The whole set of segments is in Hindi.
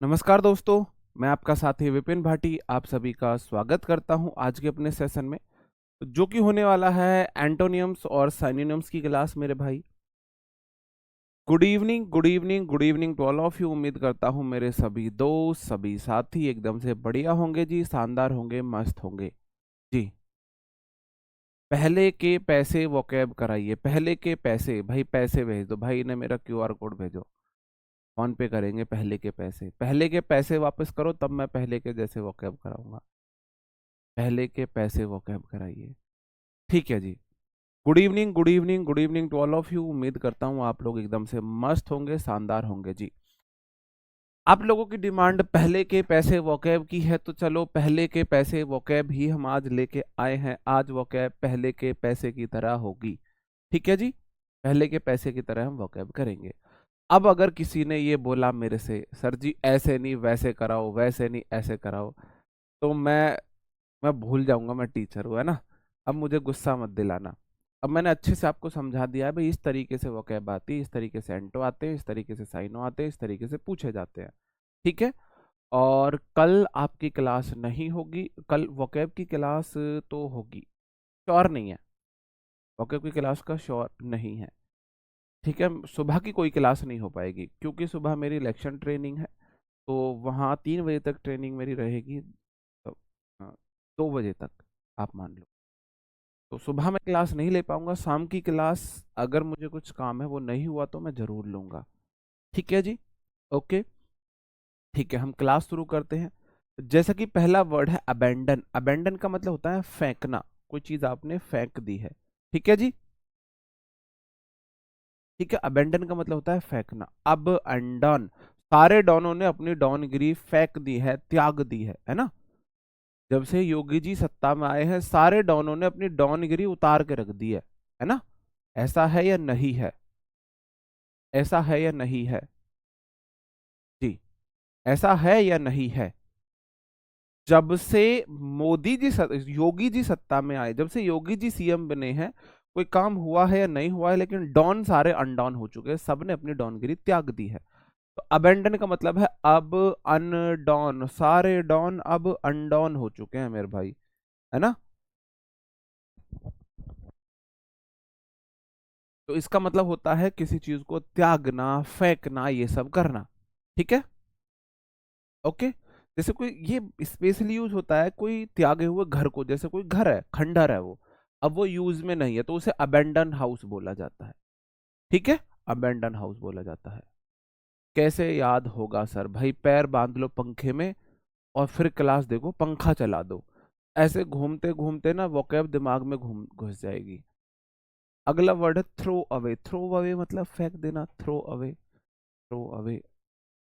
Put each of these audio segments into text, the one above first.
नमस्कार दोस्तों, मैं आपका साथी विपिन भाटी आप सभी का स्वागत करता हूं आज के अपने सेशन में, जो कि होने वाला है एंटोनियम्स और साइनोनिम्स की क्लास। मेरे भाई, good evening, good evening, good evening to all of you. उम्मीद करता हूं मेरे सभी दोस्त, सभी साथी एकदम से बढ़िया होंगे जी, शानदार होंगे, मस्त होंगे जी। पहले के पैसे वोकैब कराइए। पहले के पैसे, भाई पैसे भेज दो, भाई ने मेरा क्यूआर कोड भेजो, फोन पे करेंगे। पहले के पैसे, पहले के पैसे वापस करो, तब मैं पहले के जैसे वोकैब कराऊंगा। पहले के पैसे वो कैब कराइए। ठीक है जी। Good evening, good evening, good evening to all of you. उम्मीद करता हूँ आप लोग एकदम से मस्त होंगे, शानदार होंगे जी। आप लोगों की डिमांड पहले के पैसे वोकैब की है, तो चलो पहले के पैसे वोकैब ही हम आज लेके आए हैं। आज वोकैब पहले के पैसे की तरह होगी। ठीक है जी, पहले के पैसे की तरह हम वोकैब करेंगे। अब अगर किसी ने ये बोला मेरे से, सर जी ऐसे नहीं वैसे कराओ, वैसे नहीं ऐसे कराओ, तो मैं भूल जाऊंगा मैं टीचर हूँ, है ना। अब मुझे गुस्सा मत दिलाना। अब मैंने अच्छे से आपको समझा दिया है भाई, इस तरीके से वोकैब आती है, इस तरीके से एंटो आते हैं, इस तरीके से साइनो आते हैं, इस तरीके से पूछे जाते हैं। ठीक है। और कल आपकी क्लास नहीं होगी, कल वोकैब की क्लास तो होगी, श्योर नहीं है। वोकैब की क्लास का श्योर नहीं है। ठीक है, सुबह की कोई क्लास नहीं हो पाएगी क्योंकि सुबह मेरी इलेक्शन ट्रेनिंग है, तो वहाँ 3 बजे तक ट्रेनिंग मेरी रहेगी, तो 2 बजे तक आप मान लो। तो सुबह में क्लास नहीं ले पाऊंगा, शाम की क्लास अगर मुझे कुछ काम है वो नहीं हुआ तो मैं जरूर लूंगा। ठीक है जी, ओके। ठीक है, हम क्लास शुरू करते हैं। जैसा कि पहला वर्ड है अबेंडन। अबेंडन का मतलब होता है फेंकना, कोई चीज आपने फेंक दी है। ठीक है जी, ठीक है। अबेंडन का मतलब होता है फेंकना। अब अनडन, सारे डॉनों ने अपनी डॉनगिरी फेंक दी है, त्याग दी है ना। जब से योगी जी सत्ता में आए हैं, सारे डॉनों ने अपनी डॉनगिरी उतार के रख दी है ना। ऐसा है या नहीं है? ऐसा है या नहीं है जी? ऐसा है या नहीं है? जब से योगी जी सत्ता में आए, जब से योगी जी सीएम बने हैं, कोई काम हुआ है या नहीं हुआ है, लेकिन डॉन सारे अनडॉन हो चुके हैं, सबने अपनी डॉनगिरी त्याग दी है। तो अबेंडन का मतलब है अब अनडॉन, सारे डॉन अब अनडॉन हो चुके हैं मेरे भाई, है ना। तो इसका मतलब होता है किसी चीज को त्यागना, फेंकना, ये सब करना। ठीक है, ओके। जैसे कोई, ये स्पेशली यूज होता है कोई त्यागे हुए घर को, जैसे कोई घर है, खंडर है वो, अब वो यूज में नहीं है, तो उसे अबेंडन हाउस बोला जाता है। ठीक है, अबेंडन हाउस बोला जाता है। कैसे याद होगा सर? भाई पैर बांध लो पंखे में और फिर क्लास देखो, पंखा चला दो। ऐसे घूमते घूमते ना वोकैब दिमाग में घूम घुस जाएगी। अगला वर्ड है थ्रो अवे। थ्रो अवे मतलब फेंक देना, throw away, throw away,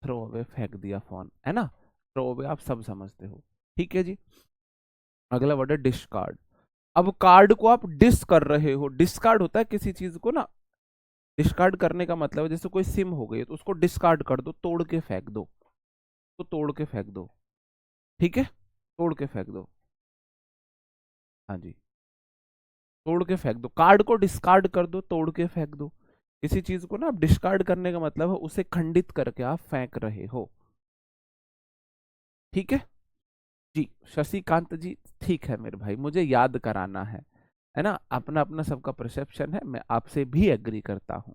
throw away, फेंक दिया फोन, है ना। थ्रो अवे आप सब समझते हो। ठीक है जी। अगला वर्ड है डिस्कार्ड। अब कार्ड को आप डिस कर रहे हो, डिस्कार्ड होता है किसी चीज को ना। डिस्कार्ड करने का मतलब है जैसे कोई सिम हो गई तो उसको डिस्कार्ड कर दो, तोड़ के फेंक दो, तो तोड़ के फेंक दो। ठीक है, तोड़ के फेंक दो। हाँ जी, तोड़ के फेंक दो, कार्ड को डिस्कार्ड कर दो, तोड़ के फेंक दो। किसी चीज को ना आप डिस्कार्ड करने का मतलब है उसे खंडित करके आप फेंक रहे हो। ठीक है जी, शशिकांत जी, ठीक है मेरे भाई, मुझे याद कराना है ना। अपना अपना सबका परसेप्शन है, मैं आपसे भी एग्री करता हूँ।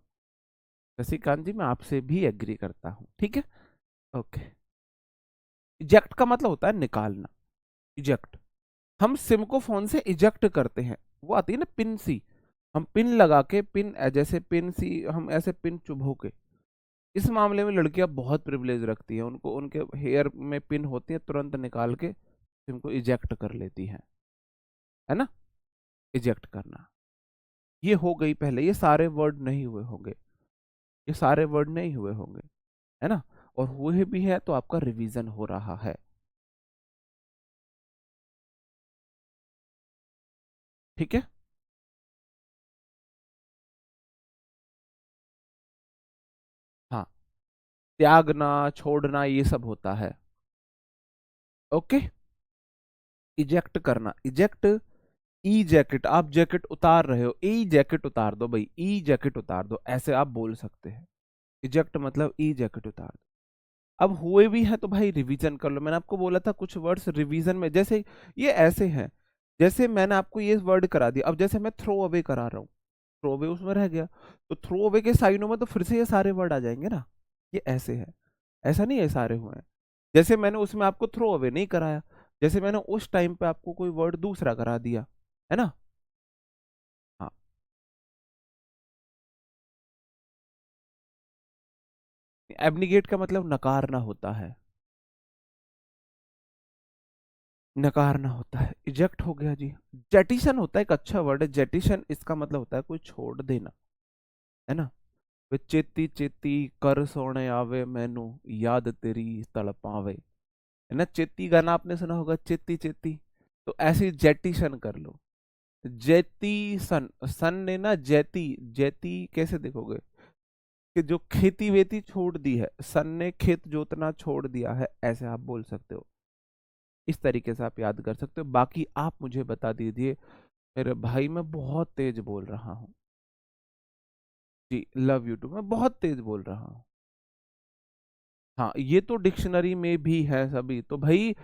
शशिकांत जी, मैं आपसे भी एग्री करता हूँ, ठीक है, ओके। इजेक्ट का मतलब होता है निकालना, इजेक्ट। हम सिम को फोन से इजेक्ट करते हैं, वो आती है ना पिन सी, हम पिन लगा के, पिन जैसे पिन सी, हम ऐसे पिन चुभो के। इस मामले में लड़कियां बहुत प्रिविलेज रखती हैं, उनको उनके हेयर में पिन होती है, तुरंत निकाल के सिम को इजेक्ट कर लेती हैं, है ना। इजेक्ट करना, ये हो गई पहले, ये सारे वर्ड नहीं हुए होंगे, ये सारे वर्ड नहीं हुए होंगे, है ना। और हुए भी है तो आपका रिवीजन हो रहा है। ठीक है, हाँ, त्यागना, छोड़ना, ये सब होता है। ओके, इजेक्ट करना, इजेक्ट। ई जैकेट, आप जैकेट उतार रहे हो, ई जैकेट उतार दो भाई, ई जैकेट उतार दो, ऐसे आप बोल सकते हैं। इजेक्ट मतलब ई जैकेट उतार दो। अब हुए भी हैं तो भाई रिवीजन कर लो। मैंने आपको बोला था कुछ वर्ड्स रिवीजन में, जैसे ये ऐसे हैं, जैसे मैंने आपको ये वर्ड करा दिया, अब जैसे मैं थ्रो अवे करा रहा हूँ, थ्रो अवे उसमें रह गया, तो थ्रो अवे के साइनों में तो फिर से ये सारे वर्ड आ जाएंगे ना। ये ऐसे है, ऐसा नहीं है सारे हुए हैं। जैसे मैंने उसमें आपको थ्रो अवे नहीं कराया, जैसे मैंने उस टाइम पे आपको कोई वर्ड दूसरा करा दिया, है ना। हाँ, एब्निगेट का मतलब नकारना होता है, नकारना होता है। इजेक्ट हो गया जी। जेटिशन होता है, एक अच्छा वर्ड है जेटिशन, इसका मतलब होता है कोई छोड़ देना, है ना। वे चेती चेती कर सोने आवे मैनू, याद तेरी तड़पावे, है ना। चेती गाना आपने सुना होगा, चेती चेती, तो ऐसे जेटिशन कर लो। जेती सन, सन ने ना जैती, जैती कैसे देखोगे कि जो खेती वेती छोड़ दी है, सन ने खेत जोतना छोड़ दिया है, ऐसे आप बोल सकते हो। इस तरीके से आप याद कर सकते हो। बाकी आप मुझे बता दीजिए मेरे भाई, मैं बहुत तेज बोल रहा हूँ। जी लव यू टू, मैं बहुत तेज बोल रहा हूँ। हाँ, ये तो डिक्शनरी में भी है सभी तो भाई,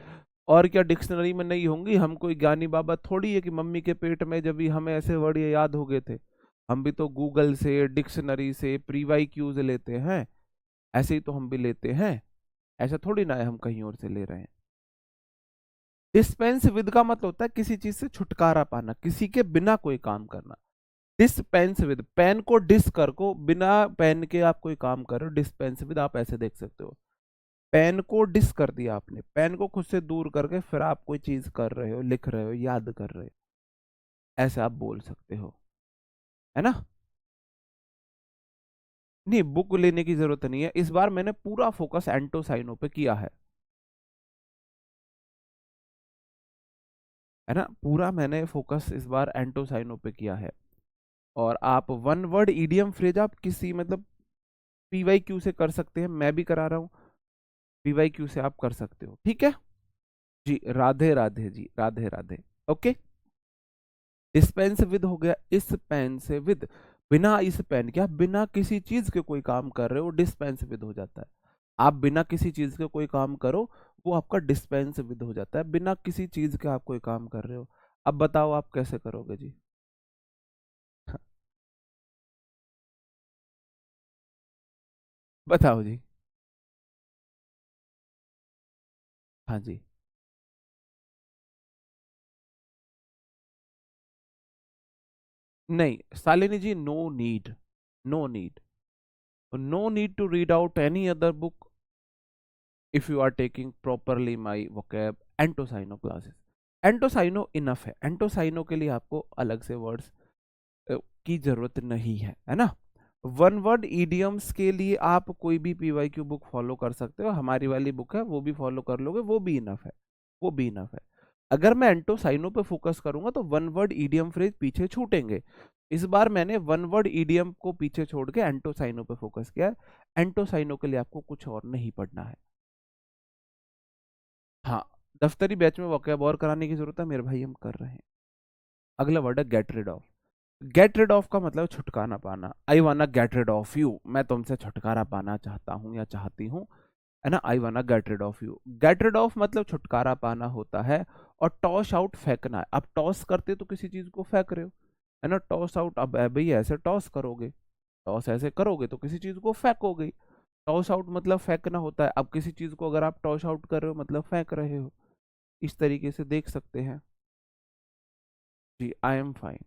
और क्या डिक्शनरी में नहीं होंगी। हम कोई ज्ञानी बाबा थोड़ी है कि मम्मी के पेट में जब भी हमें ऐसे वर्ड ये याद हो गए थे। हम भी तो गूगल से, डिक्शनरी से, प्रीवाई क्यूज लेते हैं, ऐसे ही तो हम भी लेते हैं। ऐसा थोड़ी ना है हम कहीं और से ले रहे हैं। डिस्पेंस विद का मतलब होता है किसी चीज से छुटकारा पाना, किसी के बिना कोई काम करना। डिस्पेंस विद, पेन को डिस कर को, बिना पेन के आप कोई काम कर रहे हो, डिस्पेंस विद आप ऐसे देख सकते हो। पेन को डिस कर दिया आपने, पेन को खुद से दूर करके फिर आप कोई चीज कर रहे हो, लिख रहे हो, याद कर रहे हो, ऐसे आप बोल सकते हो, है ना। नहीं, बुक लेने की जरूरत नहीं है, इस बार मैंने पूरा फोकस एंटोसाइनो पे किया है ना। पूरा मैंने फोकस इस बार एंटोसाइनो पे किया है। और आप वन वर्ड ईडियम फ्रेज आप किसी मतलब पीवाई क्यू से कर सकते हैं, मैं भी करा रहा हूँ, पीवाई क्यू से आप कर सकते हो, ठीक है। जी Radhe Radhe ji, Radhe Radhe. Okay, dispense with हो गया, इस पेन से विद, बिना इस पेन के आप बिना किसी चीज के कोई काम कर रहे हो, डिस्पेंस विद हो जाता है। आप बिना किसी चीज के कोई काम करो, वो आपका डिस्पेंस विद हो जाता है। बिना किसी चीज के आप कोई काम कर रहे हो, अब बताओ आप कैसे करोगे जी। बताओ जी। हाँ जी। नहीं Shalini ji, no need, no need, no need to read out any other book if you are taking properly my vocab antosyno classes. Antosyno enough है, एंटोसाइनो के लिए आपको अलग से वर्ड्स की जरूरत नहीं है ना। वन वर्ड ईडियम्स के लिए आप कोई भी पीवाई क्यू बुक फॉलो कर सकते हो, हमारी वाली बुक है वो भी फॉलो कर लोगे, वो भी इनफ है, वो भी इनफ है। अगर मैं एंटोसाइनो पे फोकस करूंगा तो वन वर्ड ईडियम फ्रेज पीछे छूटेंगे। इस बार मैंने वन वर्ड ईडियम को पीछे छोड़ के एंटोसाइनो पे फोकस किया है। एंटोसाइनो के लिए आपको कुछ और नहीं पढ़ना है। हाँ, दफ्तरी बैच में वोकैब और कराने की जरूरत है मेरे भाई, हम कर रहे हैं। अगला वर्ड है get rid of. Get rid of का मतलब छुटकारा पाना। आई wanna get rid of you, मैं तुमसे छुटकारा पाना चाहता हूँ या चाहती हूँ, है ना। I wanna get rid of you, get rid of मतलब छुटकारा पाना होता है। और टॉस आउट फेंकना है, आप टॉस करते तो किसी चीज को फेंक रहे हो, है ना। टॉस आउट, अब भाई ऐसे टॉस करोगे, टॉस ऐसे करोगे तो किसी चीज को फेंकोगे। टॉस आउट मतलब फेंकना होता है, अब किसी चीज को अगर आप टॉस आउट कर रहे हो मतलब फेंक रहे हो। इस तरीके से देख सकते हैं। जी आई एम फाइन।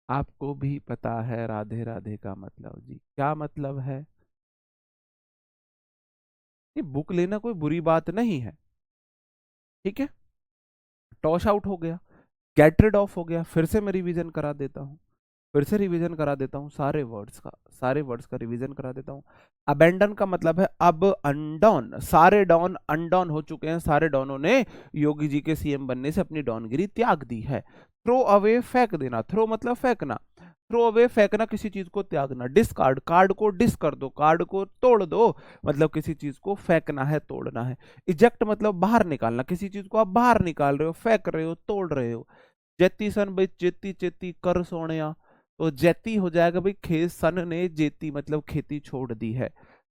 आपको भी पता है राधे राधे का मतलब जी क्या मतलब है। ये बुक लेना कोई बुरी बात नहीं है, ठीक है। टॉस आउट हो गया, गेट रिड ऑफ हो गया, फिर से मैं रिवीजन करा देता हूँ, फिर से रिवीजन करा देता हूँ सारे वर्ड्स का, सारे वर्ड्स का रिवीजन करा देता हूँ। अबेंडन का मतलब है अब अनडॉन, सारे डॉन अनडॉन हो चुके हैं, सारे डॉनों ने योगी जी के सीएम बनने से अपनी डॉनगिरी त्याग दी है। थ्रो अवे फेंक देना, थ्रो मतलब फेंकना, थ्रो अवे फेंकना, किसी चीज को त्यागना। डिस्कार्ड, कार्ड को डिस कर दो, कार्ड को तोड़ दो, मतलब किसी चीज को फेंकना है, तोड़ना है। इजेक्ट मतलब बाहर निकालना, किसी चीज को आप बाहर निकाल रहे हो, फेंक रहे हो, तोड़ रहे हो। जेती सन भाई, चेती चेती कर सोनिया, तो जैती हो जाएगा भाई, सन ने जेती मतलब खेती छोड़ दी है,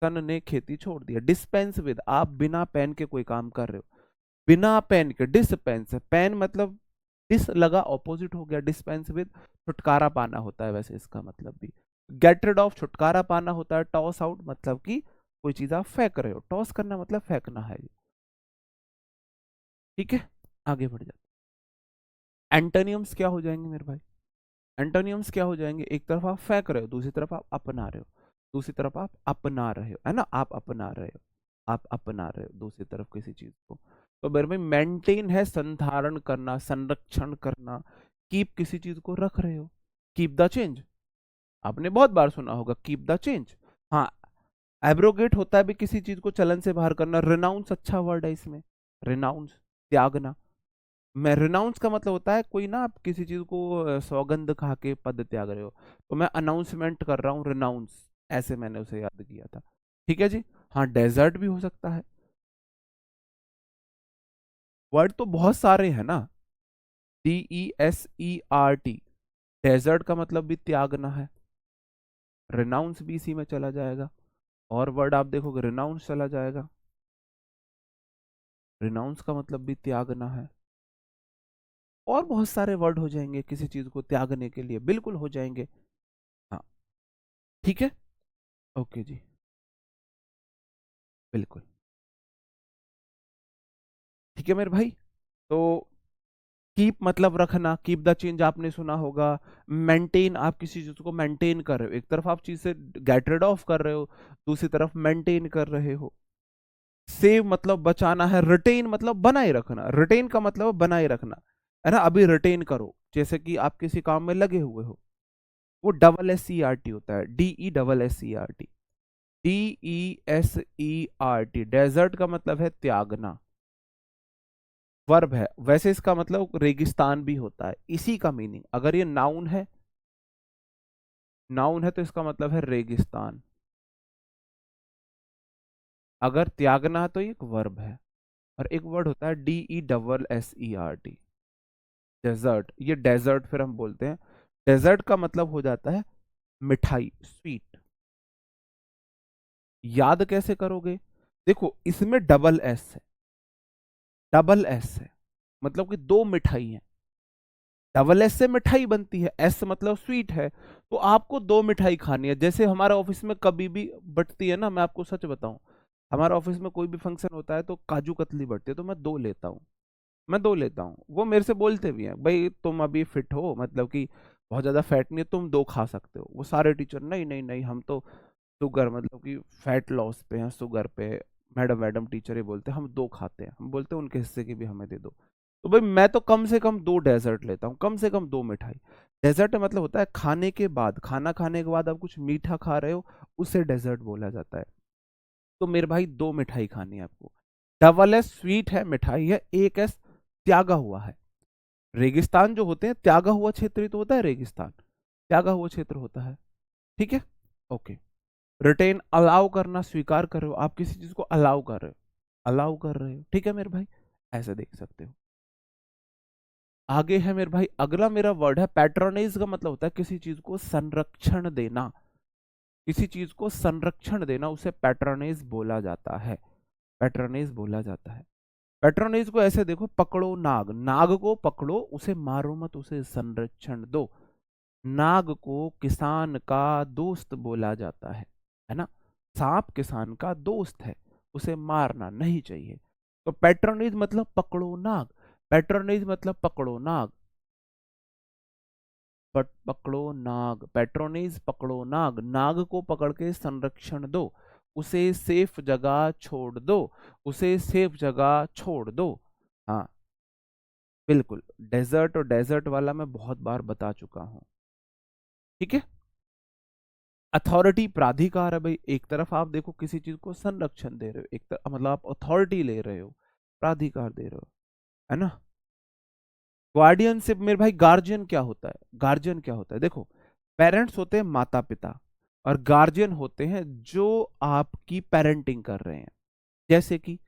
सन ने खेती छोड़ दी है। डिस्पेंस विद, आप बिना पेन के कोई काम कर रहे हो, बिना पेन के, डिस्पेंस, पेन मतलब डिस लगा ऑपोजिट हो गया, डिस्पेंस विद छुटकारा पाना होता है वैसे इसका मतलब भी। गेट रिड ऑफ छुटकारा पाना होता है, टॉस आउट मतलब कि कोई चीज आप फेंक रहे हो, टॉस करना मतलब फेंकना है। ठीक है, आगे बढ़ जाते। एंटोनियम्स क्या हो जाएंगे मेरे भाई? एंटोनियम्स क्या हो जाएंगे? एक तरफ आप फेंक रहे हो, दूसरी तरफ आप अपना रहे हो, दूसरी तरफ आप अपना रहे हो, है ना, आप अपना रहे हो, आप अपना रहे हो दूसरी तरफ किसी चीज को। तो मेरे भाई मेंटेन है संधारण करना, संरक्षण करना, कीप किसी चीज को रख रहे हो, कीप द चेंज, आपने बहुत बार सुना होगा कीप द चेंज। हाँ, एब्रोगेट होता है भी किसी चीज को चलन से बाहर करना, रिनाउंस अच्छा वर्ड है इसमें, रिनाउंस त्यागना। मैं रिनाउंस का मतलब होता है कोई ना, आप किसी चीज को सौगंध खा के पद त्याग रहे हो, तो मैं अनाउंसमेंट कर रहा हूँ, रिनाउंस, ऐसे मैंने उसे याद किया था। ठीक है जी। हाँ, डेजर्ट भी हो सकता है, वर्ड तो बहुत सारे हैं ना, DESERT, डेजर्ट का मतलब भी त्यागना है, रिनाउंस भी इसी में चला जाएगा, और वर्ड आप देखोगे रिनाउंस चला जाएगा, रिनाउंस का मतलब भी त्यागना है, और बहुत सारे वर्ड हो जाएंगे किसी चीज को त्यागने के लिए, बिल्कुल हो जाएंगे। हाँ, ठीक है, ओके जी, बिल्कुल। ठीक है मेरे भाई, तो कीप मतलब रखना, कीप द चेंज आपने सुना होगा। मेंटेन, आप किसी चीज को मेंटेन कर रहे हो, एक तरफ आप चीज से गेट रिड ऑफ कर रहे हो, दूसरी तरफ मेंटेन कर रहे हो। सेव मतलब बचाना है, रिटेन मतलब बनाए रखना, रिटेन का मतलब बनाए रखना, है ना, अभी रिटेन करो, जैसे कि आप किसी काम में लगे हुए हो, वो DSSERT होता है, DESSERT, DESERT, डेजर्ट का मतलब है त्यागना, वर्ब है, वैसे इसका मतलब रेगिस्तान भी होता है, इसी का मीनिंग, अगर ये नाउन है, नाउन है तो इसका मतलब है रेगिस्तान, अगर त्यागना है तो ये एक वर्ब है। और एक वर्ड होता है DESSERT, डेजर्ट, ये डेजर्ट फिर हम बोलते हैं, डेजर्ट का मतलब हो जाता है मिठाई, स्वीट। याद कैसे करोगे? देखो इसमें डबल एस है, डबल एस है, मतलब कि दो मिठाई है, डबल एस से मिठाई बनती है, एस मतलब स्वीट है, तो आपको दो मिठाई खानी है। जैसे हमारे ऑफिस में कभी भी बटती है ना, मैं आपको सच बताऊं, हमारे ऑफिस में कोई भी फंक्शन होता है तो काजू कतली बटती है, तो मैं दो लेता हूँ, मैं दो लेता हूँ, वो मेरे से बोलते भी हैं भाई तुम अभी फिट हो, मतलब कि बहुत ज्यादा फैट नहीं है, तुम दो खा सकते हो, वो सारे टीचर नहीं नहीं नहीं, हम तो शुगर मतलब कि फैट लॉस पे हैं, शुगर पे, मैडम मैडम टीचर ही बोलते हैं हम दो खाते हैं, हम बोलते हैं उनके हिस्से की भी हमें दे दो। तो भाई मैं तो कम से कम दो डेजर्ट लेता हूँ, कम से कम दो मिठाई। डेजर्ट मतलब होता है खाने के बाद, खाना खाने के बाद आप कुछ मीठा खा रहे हो, उसे डेजर्ट बोला जाता है। तो मेरे भाई दो मिठाई खानी है आपको, डबल एस स्वीट है, मिठाई है, एक एस त्यागा हुआ है। रेगिस्तान जो होते हैं, त्यागा हुआ क्षेत्र ही तो होता है रेगिस्तान, त्यागा हुआ क्षेत्र होता है। ठीक है, ओके। रिटेन अलाउ करना, स्वीकार कर रहे हो, आप किसी चीज को अलाउ कर रहे हो, अलाउ कर रहे हो, ठीक है मेरे भाई, ऐसे देख सकते हो। आगे है मेरे भाई, अगला मेरा वर्ड है पैट्रोनाइज, का मतलब होता है किसी चीज को संरक्षण देना, किसी चीज को संरक्षण देना, उसे पैट्रोनाइज बोला जाता है, पैट्रोनाइज बोला जाता है। पैट्रोनाइज को ऐसे देखो, पकड़ो नाग, नाग को पकड़ो, उसे मारो मत, उसे संरक्षण दो। नाग को किसान का दोस्त बोला जाता है ना, सांप किसान का दोस्त है, उसे मारना नहीं चाहिए। तो पैट्रोनाइज मतलब पकड़ो नाग, पैट्रोनाइज मतलब पकड़ो नाग, बट पकड़ो नाग, पैट्रोनाइज पकड़ो नाग, नाग को पकड़ के संरक्षण दो, उसे सेफ जगह छोड़ दो, उसे सेफ जगह छोड़ दो। हाँ, बिल्कुल, डेजर्ट और डेजर्ट वाला मैं बहुत बार बता चुका हूं। ठीक है, अथॉरिटी प्राधिकार है भाई, एक तरफ आप देखो किसी चीज को संरक्षण दे रहे हो, एक तरफ मतलब आप अथॉरिटी ले रहे हो, प्राधिकार दे रहे हो, है ना। गार्डियनशिप मेरे भाई, गार्जियन क्या होता है, गार्जियन क्या होता है, देखो पेरेंट्स होते हैं माता पिता, और गार्जियन होते हैं जो आपकी पेरेंटिंग कर रहे हैं। जैसे कि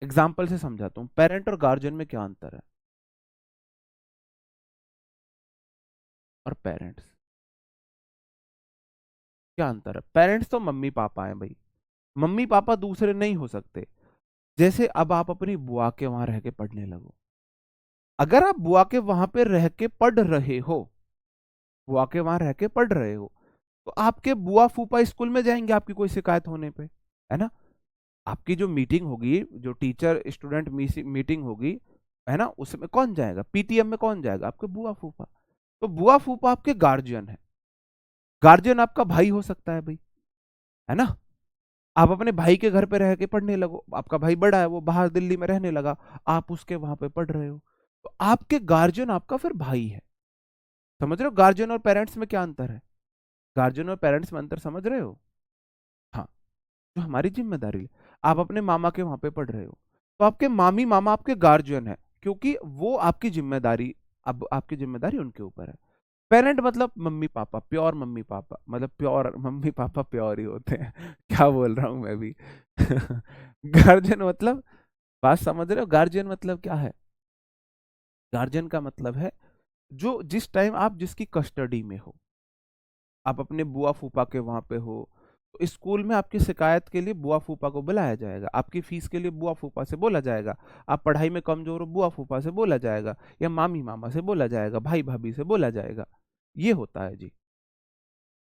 एग्जाम्पल से समझाता हूँ, पेरेंट और गार्जियन में क्या अंतर है, और पेरेंट्स, क्या अंतर है? पेरेंट्स तो मम्मी पापा हैं भाई, मम्मी पापा दूसरे नहीं हो सकते। जैसे अब आप अपनी बुआ के वहां रह के पढ़ने लगो, अगर आप बुआ के वहां पे रह के पढ़ रहे हो, बुआ के वहां रह के पढ़ रहे हो, तो आपके बुआ फूफा स्कूल में जाएंगे आपकी कोई शिकायत होने पे, है ना? आपकी जो मीटिंग होगी, जो टीचर स्टूडेंट मीटिंग होगी, है ना, उसमें कौन जाएगा? पीटीएम में कौन जाएगा? आपके बुआ फूफा। तो बुआ फूफा आपके गार्जियन है। गार्जियन आपका भाई हो सकता है भाई, है ना? आप अपने भाई के घर पे रह के पढ़ने लगो, आपका भाई बड़ा है, वो बाहर दिल्ली में रहने लगा, आप उसके वहां पे पढ़ रहे हो, तो आपके गार्जियन आपका फिर भाई है। समझ रहे हो गार्जियन और पेरेंट्स में क्या अंतर है? गार्जियन और पेरेंट्स में अंतर समझ रहे हो? हाँ। जो हमारी जिम्मेदारी है, आप अपने मामा के वहां पे पढ़ रहे हो, तो आपके मामी मामा आपके गार्जियन है, क्योंकि वो आपकी जिम्मेदारी, अब आपकी जिम्मेदारी उनके ऊपर है। पेरेंट मतलब mummy papa, pure mummy papa, मतलब प्योर मम्मी पापा प्योर ही होते हैं क्या बोल रहा हूं मैं भी गार्जियन मतलब, बात समझ रहे हो? गार्जियन मतलब क्या है? गार्जियन का मतलब है जो जिस टाइम आप जिसकी कस्टडी में हो, आप अपने बुआ फूफा के वहां पे हो, तो स्कूल में आपकी शिकायत के लिए बुआ फूफा को बुलाया जाएगा, आपकी फीस के लिए बुआ फूफा से बोला जाएगा, आप पढ़ाई में कमजोर हो बुआ फूफा से बोला जाएगा, या मामी मामा से बोला जाएगा, भाई भाभी से बोला जाएगा। ये होता है जी।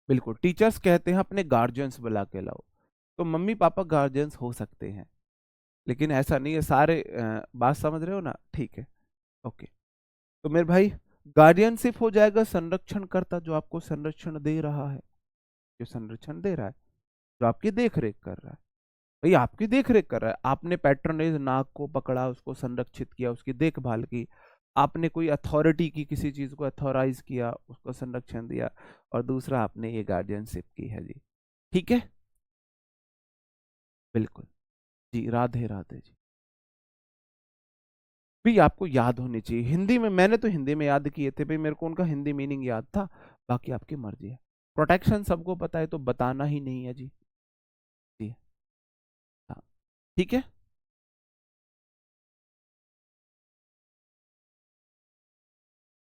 बिल्कुल, टीचर्स कहते हैं अपने गार्जियंस बुला के लाओ, तो मम्मी पापा गार्जियंस हो सकते हैं, लेकिन ऐसा नहीं है सारे। बात समझ रहे हो ना? ठीक है, ओके। तो मेरे भाई, गार्डियनशिप हो जाएगा संरक्षण करता, जो आपको संरक्षण दे रहा है, जो संरक्षण दे रहा है, जो आपकी देख रेख कर रहा है। भाई आपकी देख रेख कर रहा है, आपने पैट्रोनेज नाग को पकड़ा, उसको संरक्षित किया, उसकी देखभाल की, आपने कोई अथॉरिटी की किसी चीज को अथॉराइज किया, उसको संरक्षण दिया, और दूसरा आपने ये गार्डियनशिप की है जी। ठीक है, बिल्कुल। जी, राधे राधे जी। भी आपको याद होनी चाहिए हिंदी में, मैंने तो हिंदी में याद किए थे भाई, मेरे को उनका हिंदी मीनिंग याद था, बाकी आपकी मर्जी है। प्रोटेक्शन सबको पता है, तो बताना ही नहीं है जी। जी हाँ, ठीक है।